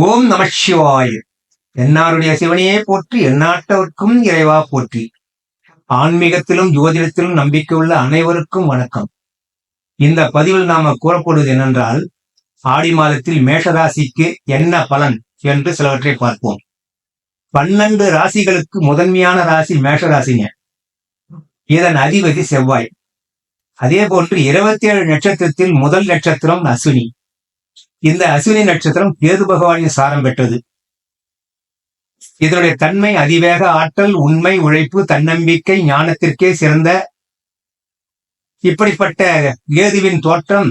ஓம் நம சிவாய. என்னாருடைய சிவனையே போற்றி, எந்நாட்டவர்க்கும் இறைவா போற்றி. ஆன்மீகத்திலும் ஜோதிடத்திலும் நம்பிக்கை உள்ள அனைவருக்கும் வணக்கம். இந்த பதிவில் நாம கூறப்படுவது என்னென்றால், ஆடி மாதத்தில் மேஷராசிக்கு என்ன பலன் என்று சிலவற்றை பார்ப்போம். 12 ராசிகளுக்கு முதன்மையான ராசி மேஷராசிங்க. இதன் அதிபதி செவ்வாய். அதே போன்று 27 நட்சத்திரத்தில் முதல் நட்சத்திரம் அஸ்வினி. இந்த அஸ்வினி நட்சத்திரம் கேது பகவானின் சாரம் பெற்றது. இதனுடைய தன்மை அதிவேக ஆற்றல், உண்மை, உழைப்பு, தன்னம்பிக்கை, ஞானத்திற்கே சிறந்த இப்படிப்பட்ட கேதுவின் தோற்றம்.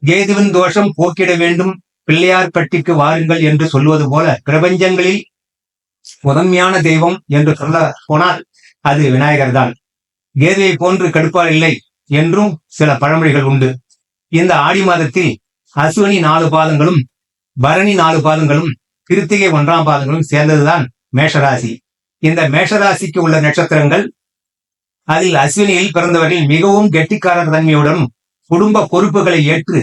கேதுவின் தோஷம் போக்கிட வேண்டும், பிள்ளையார் பட்டிக்கு வாருங்கள் என்று சொல்வது போல பிரபஞ்சங்களில் முதன்மையான தெய்வம் என்று சொல்ல போனால் அது விநாயகர் தான். கேதுவை போன்று கடுப்பார் இல்லை என்றும் சில பழமொழிகள் உண்டு. இந்த ஆடி மாதத்தில் அஸ்வினி 4 பாதங்களும், பரணி 4 பாதங்களும், கிருத்திகை 1ஆம் பாதங்களும் சேர்ந்ததுதான் மேஷராசி. இந்த மேஷராசிக்கு உள்ள நட்சத்திரங்கள், அதில் அஸ்வினியில் பிறந்தவர்கள் மிகவும் கெட்டிக்காரர் தன்மையுடனும் குடும்ப பொறுப்புகளை ஏற்று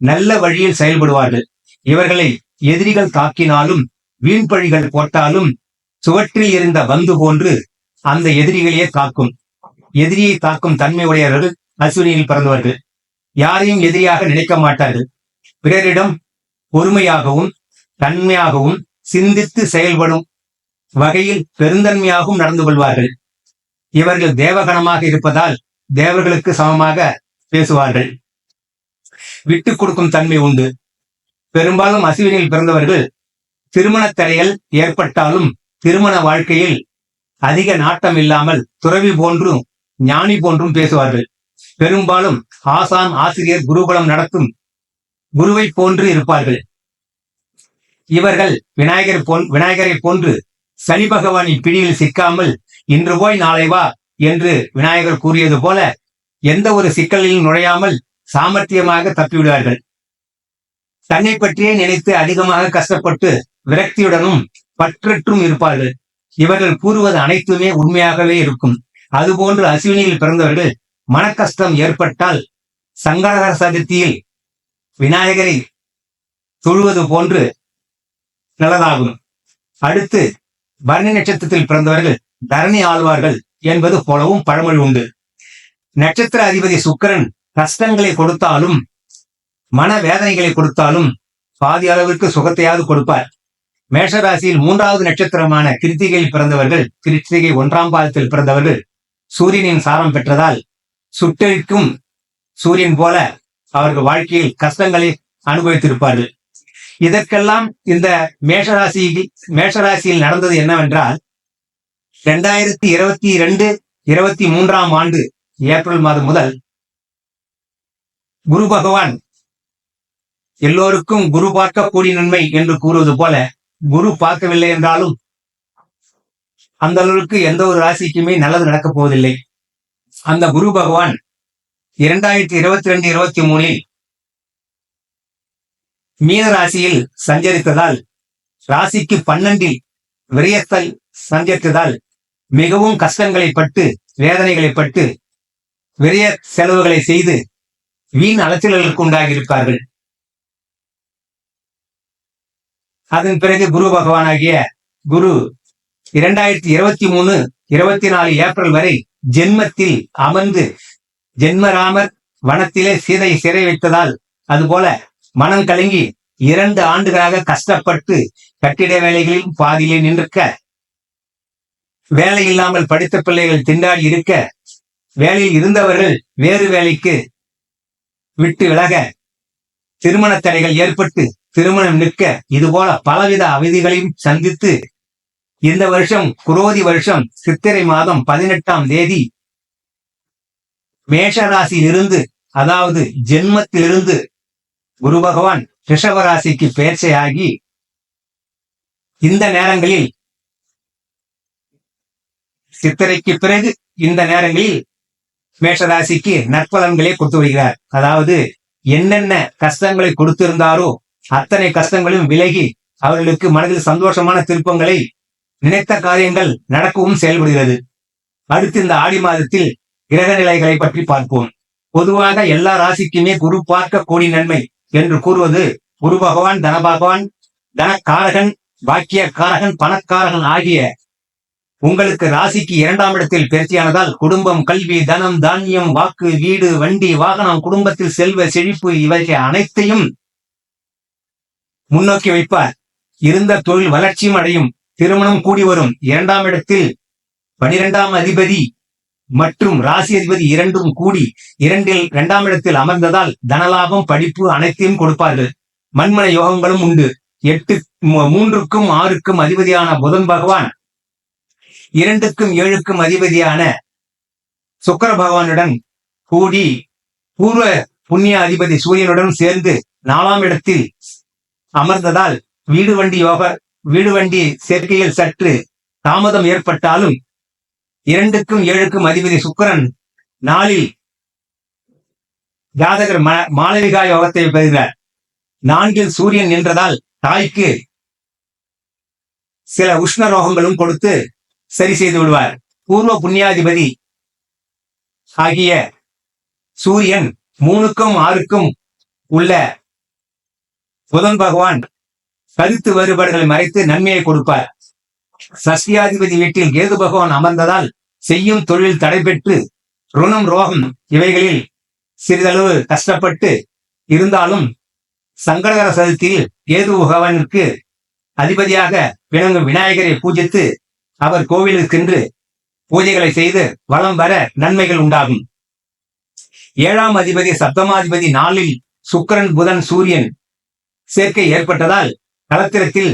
நல்ல வழியில் செயல்படுவார்கள். இவர்களை எதிரிகள் தாக்கினாலும், வீண்பழிகள் போட்டாலும் சுவற்றில் இருந்த பந்து போன்று அந்த எதிரிகளையே தாக்கும். எதிரியை தாக்கும் தன்மை உடையவர்கள் அஸ்வினியில் பிறந்தவர்கள். யாரையும் எதிரியாக நினைக்க மாட்டார்கள். பிறரிடம் பொறுமையாகவும் தன்மையாகவும் சிந்தித்து செயல்படும் வகையில் பெருந்தன்மையாகவும் நடந்து கொள்வார்கள். இவர்கள் தேவகணமாக இருப்பதால் தேவர்களுக்கு சமமாக பேசுவார்கள். விட்டு கொடுக்கும் தன்மை உண்டு. பெரும்பாலும் அஸ்வினியில் பிறந்தவர்கள் திருமண தடைகள் ஏற்பட்டாலும் திருமண வாழ்க்கையில் அதிக நாட்டம் இல்லாமல் துறவி போன்றும் ஞானி போன்றும் பேசுவார்கள். பெரும்பாலும் ஆசான், ஆசிரியர், குருகுலம் நடத்தும் குருவை போன்று இருப்பார்கள். இவர்கள் விநாயகரை போன்று சனி பகவானின் பிடியில் சிக்காமல் இன்று போய் நாளை வா என்று விநாயகர் கூறியது போல எந்த ஒரு சிக்கலிலும் நுழையாமல் சாமர்த்தியமாக தப்பிவிடுவார்கள். தன்னை பற்றியே நினைத்து அதிகமாக கஷ்டப்பட்டு விரக்தியுடனும் பற்றற்றும் இருப்பார்கள். இவர்கள் கூறுவது அனைத்துமே உண்மையாகவே இருக்கும். அதுபோன்று அஸ்வினியில் பிறந்தவர்கள் மனக்கஷ்டம் ஏற்பட்டால் சங்கடகர சதுர்த்தியில் விநாயகரை தொழுவது போன்று நல்லதாகும். அடுத்து பரணி நட்சத்திரத்தில் பிறந்தவர்கள் தரணி ஆழ்வார்கள் என்பது போலவும் பழமொழி உண்டு. நட்சத்திர அதிபதி சுக்கிரன் கஷ்டங்களை கொடுத்தாலும், மன வேதனைகளை கொடுத்தாலும் பாதி அளவிற்கு சுகத்தையாவது கொடுப்பார். மேஷராசியில் 3வது நட்சத்திரமான கிருத்திகையில் பிறந்தவர்கள், கிருத்திகை 1ஆம் பாதத்தில் பிறந்தவர்கள் சூரியனின் சாரம் பெற்றதால் சுட்டெரிக்கும் சூரியன் போல அவர்கள் வாழ்க்கையில் கஷ்டங்களை அனுபவித்திருப்பார்கள். இதற்கெல்லாம் இந்த மேஷராசியில் நடந்தது என்னவென்றால், 2022-23ஆம் ஆண்டு ஏப்ரல் மாதம் முதல் குரு பகவான் எல்லோருக்கும் குரு பார்க்க கூடி நன்மை என்று கூறுவது போல குரு பார்க்கவில்லை என்றாலும் அந்த அளவுக்கு எந்த ஒரு ராசிக்குமே நல்லது நடக்கப் போவதில்லை. அந்த குரு பகவான் 2022-23 மீன ராசியில் சஞ்சரித்ததால், ராசிக்கு 12 விரயத்தில் சஞ்சரித்ததால் மிகவும் கஷ்டங்களை பட்டு, வேதனைகளை பட்டு, விரய செலவுகளை செய்து வீண் அலைச்சல்களுக்கு உண்டாகியிருப்பார்கள். அதன் பிறகு குரு பகவானாகிய குரு 2023-24 ஏப்ரல் வரை ஜென்மத்தில் அமர்ந்து ஜென்மராமர் வனத்திலே சீதையை சிறை வைத்ததால், அதுபோல மனம் கலங்கி 2 ஆண்டுகளாக கஷ்டப்பட்டு கட்டிட வேலைகளில் பாதியிலே நின்றிருக்க, வேலை இல்லாமல் படித்த பிள்ளைகள் திண்டாடி இருக்க, வேலையில் இருந்தவர்கள் வேறு வேலைக்கு விட்டு விலக, திருமண தடைகள் ஏற்பட்டு திருமணம் நிற்க, இதுபோல பலவித அவதிகளையும் சந்தித்து இந்த வருஷம் குரோதி வருஷம் சித்திரை மாதம் 18ஆம் தேதி மேஷராசியிலிருந்து, அதாவது ஜென்மத்திலிருந்து குரு பகவான் ரிஷபராசிக்கு பெயர்ச்சியாகி, இந்த நேரங்களில் சித்திரைக்கு பிறகு இந்த நேரங்களில் மேஷராசிக்கு நற்பலன்களை கொடுத்து வருகிறார். அதாவது என்னென்ன கஷ்டங்களை கொடுத்திருந்தாரோ அத்தனை கஷ்டங்களும் விலகி அவர்களுக்கு மனதில் சந்தோஷமான திருப்பங்களை, நினைத்த காரியங்கள் நடக்கவும் செயல்படுகிறது. அடுத்து இந்த ஆடி மாதத்தில் கிரக நிலைகளை பற்றி பார்ப்போம். பொதுவாக எல்லா ராசிக்குமே குரு பார்க்க கோடி நன்மை என்று கூறுவது குரு பகவான் தனபகவான், தனக்காரகன், பாக்கியக்காரகன், பணக்காரகன் ஆகிய உங்களுக்கு ராசிக்கு 2ஆம் இடத்தில் பயிற்சியானதால் குடும்பம், கல்வி, தனம், தானியம், வாக்கு, வீடு, வண்டி, வாகனம், குடும்பத்தில் செல்வ செழிப்பு இவைகள் அனைத்தையும் முன்னோக்கி வைப்பார். இருந்த தொழில் வளர்ச்சியும் அடையும். திருமணம் கூடி வரும். 2ஆம் இடத்தில் 12ஆம் அதிபதி மற்றும் ராசி அதிபதி இரண்டும் கூடி 2ஆம் இடத்தில் அமர்ந்ததால் தனலாபம், படிப்பு அனைத்தையும் கொடுப்பார்கள். மண்மன யோகங்களும் உண்டு. 3க்கும் 6க்கும் அதிபதியான புதன் பகவான் 2க்கும் 7க்கும் அதிபதியான சுக்கிர பகவானுடன் கூடி பூர்வ புண்ணிய அதிபதி சூரியனுடன் சேர்ந்து 4ஆம் இடத்தில் அமர்ந்ததால் வீடு வண்டி சேர்க்கையில் சற்று தாமதம் ஏற்பட்டாலும் 2க்கும் 7க்கும் அதிபதி சுக்கிரன் நாளில் ஜாதகர் மாளவிகா யோகத்தை பெறுகிறார். 4இல் சூரியன் நின்றதால் தாய்க்கு சில உஷ்ண ரோகங்களும் கொடுத்து சரி செய்து விடுவார். பூர்வ புண்ணியாதிபதி ஆகிய சூரியன் 3க்கும் 6க்கும் உள்ள புதன் பகவான் கருத்து வேறுபாடுகளை மறைத்து நன்மையை கொடுப்பார். சஷ்டியாதிபதி வீட்டில் கேது பகவான் அமர்ந்ததால் செய்யும் தொழில் தடைபெற்று ருணம், ரோகம் இவைகளில் சிறிதளவு கஷ்டப்பட்டு இருந்தாலும் சங்கடகர சதுர்த்தியில் கேது பகவானுக்கு அதிபதியாக விளங்கும் விநாயகரை பூஜித்து அவர் கோவிலுக்கு சென்று பூஜைகளை செய்து வளம் வர நன்மைகள் உண்டாகும். 7ஆம் அதிபதி சப்தமாதிபதி 4இல் சுக்கிரன், புதன், சூரியன் சேர்க்கை ஏற்பட்டதால் களத்திரத்தில்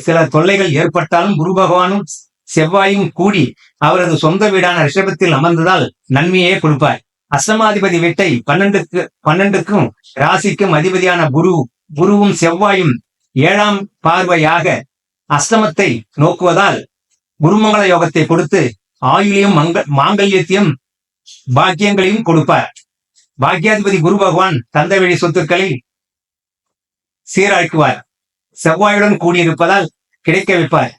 சில தொல்லைகள் ஏற்பட்டாலும் குரு பகவானும் செவ்வாயும் கூடி அவரது சொந்த வீடான ரிஷபத்தில் அமர்ந்ததால் நன்மையே கொடுப்பார். அஷ்டமாதிபதி வீட்டை 12க்கும் ராசிக்கும் அதிபதியான குருவும் செவ்வாயும் 7ஆம் பார்வையாக அஷ்டமத்தை நோக்குவதால் குருமங்கள யோகத்தை கொடுத்து ஆயுளையும் மாங்கல்யத்தையும் பாக்கியங்களையும் கொடுப்பார். பாக்கியாதிபதி குரு பகவான் தந்தை வழி சொத்துக்களை சீராக்குவார். செவ்வாயுடன் கூடியிருப்பதால் கிடைக்க வைப்பார்.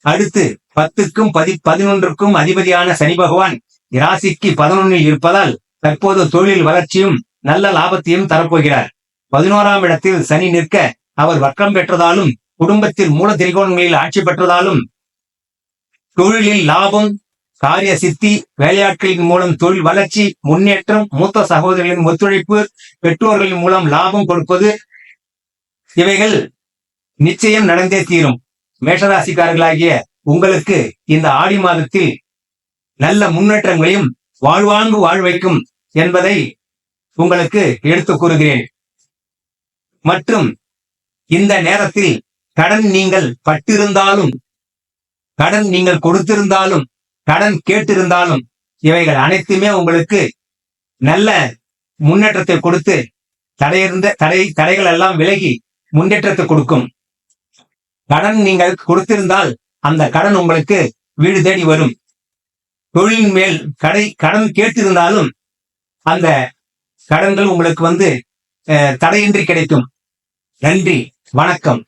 அடுத்து 10க்கும் 11க்கும் அதிபதியான சனி பகவான் ராசிக்கு 11இல் இருப்பதால் தற்போது தொழில் வளர்ச்சியும் நல்ல லாபத்தையும் தரப்போகிறார். 11ஆம் இடத்தில் சனி நிற்க அவர் வக்கம் பெற்றதாலும் குடும்பத்தில் மூல திரிகோணங்களில் ஆட்சி பெற்றதாலும் தொழிலில் லாபம், காரிய சித்தி, வேலையாட்களின் மூலம் தொழில் வளர்ச்சி, முன்னேற்றம், மூத்த சகோதரர்களின் ஒத்துழைப்பு, பெற்றோர்களின் மூலம் லாபம் கொடுப்பது இவைகள் நிச்சயம் நடந்தே தீரும். மேஷராசிக்காரர்களாகிய உங்களுக்கு இந்த ஆடி மாதத்தில் நல்ல முன்னேற்றங்களையும் வாழ்வாங்கு வாழ்வைக்கும் என்பதை உங்களுக்கு எடுத்துக் கூறுகிறேன். மற்றும் இந்த நேரத்தில் கடன் நீங்கள் பட்டிருந்தாலும், கடன் நீங்கள் கொடுத்திருந்தாலும், கடன் கேட்டிருந்தாலும் இவைகள் அனைத்துமே உங்களுக்கு நல்ல முன்னேற்றத்தை கொடுத்து தடைகள் எல்லாம் விலகி முன்னேற்றத்தை கொடுக்கும். கடன் நீங்கள் கொடுத்திருந்தால் அந்த கடன் உங்களுக்கு வீடு தேடி வரும். தொழிலின் மேல் கடன் கேட்டிருந்தாலும் அந்த கடன்கள் உங்களுக்கு தடையின்றி கிடைக்கும். நன்றி, வணக்கம்.